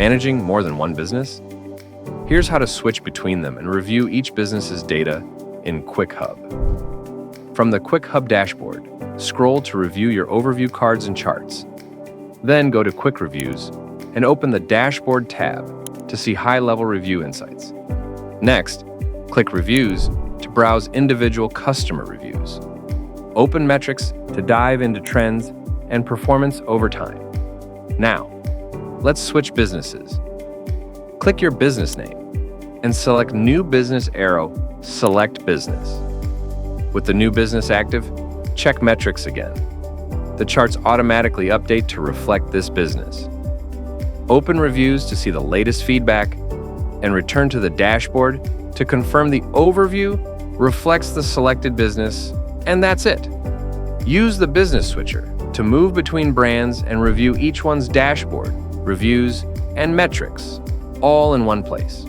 Managing more than one business? Here's how to switch between them and review each business's data in Quick Hub. From the Quick Hub dashboard, scroll to review your overview cards and charts. Then go to Quick Reviews and open the Dashboard tab to see high-level review insights. Next, click Reviews to browse individual customer reviews. Open Metrics to dive into trends and performance over time. Now, let's switch businesses. Click your business name and select New Business arrow, Select Business. With the new business active, check Metrics again. The charts automatically update to reflect this business. Open Reviews to see the latest feedback and return to the dashboard to confirm the overview reflects the selected business, and that's it. Use the Business Switcher to move between brands and review each one's dashboard, reviews, and metrics, all in one place.